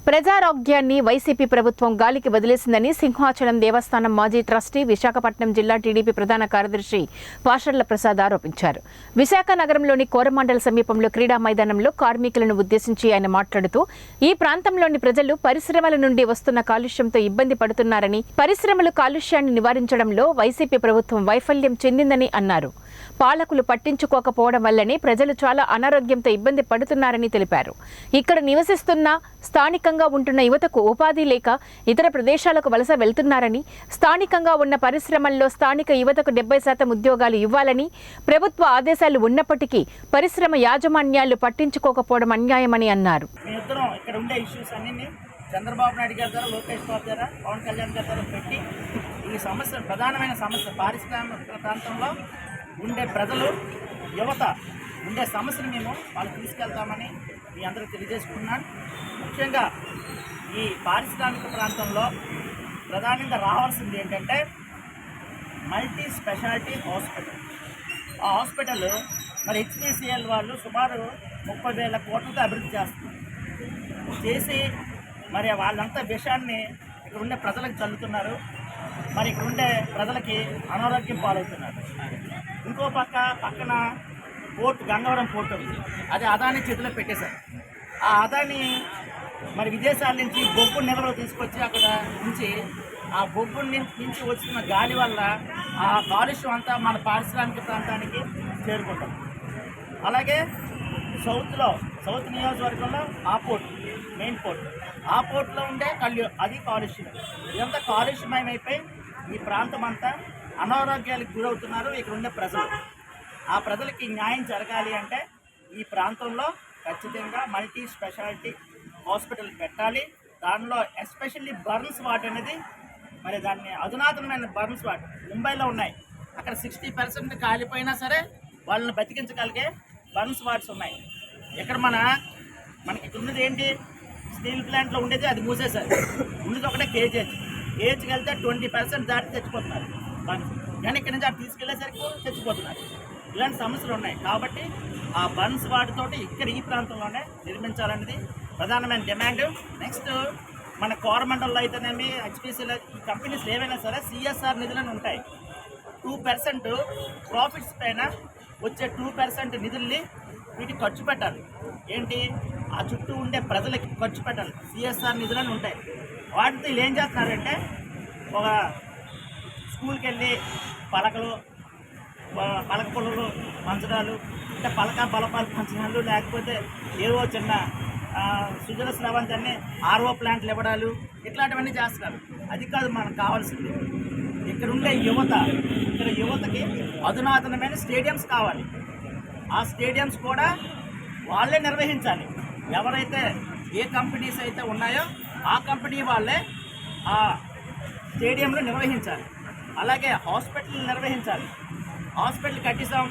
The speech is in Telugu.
ప్రజారోగ్యాన్ని వైసీపీ ప్రభుత్వం గాలికి వదిలేసిందని సింహాచలం దేవస్థానం మాజీ ట్రస్టీ విశాఖపట్నం జిల్లా టీడీపీ ప్రధాన కార్యదర్శి పాషర్ల ప్రసాద్ ఆరోపించారు. విశాఖ నగరంలోని కోరమండల సమీపంలో క్రీడా మైదానంలో కార్మికులను ఉద్దేశించి ఆయన మాట్లాడుతూ ఈ ప్రాంతంలోని ప్రజలు పరిశ్రమల నుండి వస్తున్న కాలుష్యంతో ఇబ్బంది పడుతున్నారని, పరిశ్రమలు కాలుష్యాన్ని నివారించడంలో వైసీపీ ప్రభుత్వం వైఫల్యం చెందిందని అన్నారు. పాలకులు పట్టించుకోకపోవడం వల్లనే ప్రజలు చాలా అనారోగ్యంతో ఇబ్బంది పడుతున్నారని తెలిపారు. ఇక్కడ నివసిస్తున్న స్థానికంగా ఉంటున్న యువతకు ఉపాధి లేక ఇతర ప్రదేశాలకు వలస వెళ్తున్నారని, స్థానికంగా ఉన్న పరిశ్రమల్లో స్థానిక యువతకు 70% ఉద్యోగాలు ఇవ్వాలని ప్రభుత్వ ఆదేశాలు ఉన్నప్పటికీ పరిశ్రమ యాజమాన్యాలు పట్టించుకోకపోవడం అన్యాయమని అన్నారు. చంద్రబాబు నాయుడు గారి ద్వారా, లోకేష్ బాబు ద్వారా, పవన్ కళ్యాణ్ గారి ద్వారా పెట్టి ఈ సమస్య, ప్రధానమైన సమస్య పారిశ్రామిక ప్రాంతంలో ఉండే ప్రజలు, యువత ఉండే సమస్యను మేము వాళ్ళకి తీసుకెళ్తామని మీ అందరూ తెలియజేసుకున్నాను. ముఖ్యంగా ఈ పారిశ్రామిక ప్రాంతంలో ప్రధానంగా రావాల్సింది ఏంటంటే మల్టీ స్పెషాలిటీ హాస్పిటల్. ఆ హాస్పిటల్ మరి హెచ్పిసిఎల్ వాళ్ళు సుమారు 30,000 కోట్లతో అభివృద్ధి చేసి మరి వాళ్ళంతా విషయాన్ని ఇక్కడ ఉండే ప్రజలకు చల్లుతున్నారు. మరి ఇక్కడ ఉండే ప్రజలకి అనారోగ్యం పాలవుతున్నారు. ఇంకో పక్కన పోర్టు, గంగవరం పోర్టు ఉంది, అది అదాని చేతిలో పెట్టేశారు. ఆ అదాని మరి విదేశాల నుంచి బొగ్గు నిల్వలు తీసుకొచ్చి అక్కడ నుంచి ఆ బొగ్గు నుంచి వస్తున్న గాలి వల్ల ఆ కాలుష్యం అంతా మన పారిశ్రామిక ప్రాంతానికి చేరుకుంటాం. అలాగే సౌత్ నియోజకవర్గంలో ఆ పోర్ట్, మెయిన్ పోర్ట్, ఆ పోర్టులో ఉండే అది కాలుష్యం. ఇదంతా కాలుష్యమయమైపోయి ఈ ప్రాంతం అంతా అనారోగ్యాలకు గురవుతున్నారు ఇక్కడ ఉండే ప్రజలు. ఆ ప్రజలకి న్యాయం జరగాలి అంటే ఈ ప్రాంతంలో ఖచ్చితంగా మల్టీ స్పెషాలిటీ హాస్పిటల్ పెట్టాలి. దానిలో ఎస్పెషల్లీ బర్న్స్ వార్డ్ అనేది, మరి దాన్ని అధునాతనమైన బర్న్స్ వార్డ్ ముంబైలో ఉన్నాయి. అక్కడ 60% కాలిపోయినా సరే వాళ్ళని బతికించగలిగే బర్న్స్ వార్డ్స్ ఉన్నాయి. ఇక్కడ మనకి ఇక్కడ ఉన్నది ఏంటి, స్టీల్ ప్లాంట్లో ఉండేది అది మూసేశారు. ఉన్నది ఒకటే కేజీకి వెళ్తే 20% దాటి తెచ్చిపోతున్నారు. కానీ ఇక్కడ నుంచి అటు తీసుకెళ్లేసరికి తెచ్చిపోతున్నారు. ఇలాంటి సమస్యలు ఉన్నాయి. కాబట్టి ఆ బన్స్ వాటితోటి ఇక్కడ ఈ ప్రాంతంలోనే నిర్మించాలనేది ప్రధానమైన డిమాండ్. నెక్స్ట్ మన కోరమండల్లో అయితేనేమి, హెచ్పిసిలో, ఈ కంపెనీస్ ఏవైనా సరే సిఎస్ఆర్ నిధులను ఉంటాయి. 2% ప్రాఫిట్స్ పైన వచ్చే 2% నిధుల్ని వీటికి ఖర్చు పెట్టాలి. ఏంటి, ఆ చుట్టూ ఉండే ప్రజలకి ఖర్చు పెట్టాలి. సిఎస్ఆర్ నిధులను ఉంటాయి. వాటితో వీళ్ళు ఏం చేస్తున్నారంటే ఒక స్కూల్కి వెళ్ళి పలక పొలలు పంచడాలు, అంటే పలక బలపాలు పంచడాలు, లేకపోతే ఏవో చిన్న సుజల స్రవంతాన్ని ఆర్ఓ ప్లాంట్లు ఇవ్వడాలు, ఇట్లాంటివన్నీ చేస్తున్నారు. అది కాదు మనకు కావాల్సింది. ఇక్కడ ఉండే యువతకి అధునాతనమైన స్టేడియంస్ కావాలి. ఆ స్టేడియంస్ కూడా వాళ్ళే నిర్వహించాలి. ఎవరైతే ఏ కంపెనీస్ అయితే ఉన్నాయో ఆ కంపెనీ వాళ్ళే ఆ స్టేడియంలో నిర్వహించాలి. అలాగే హాస్పిటల్ నిర్వహించాలి. హాస్పిటల్ కట్టిస్తాం,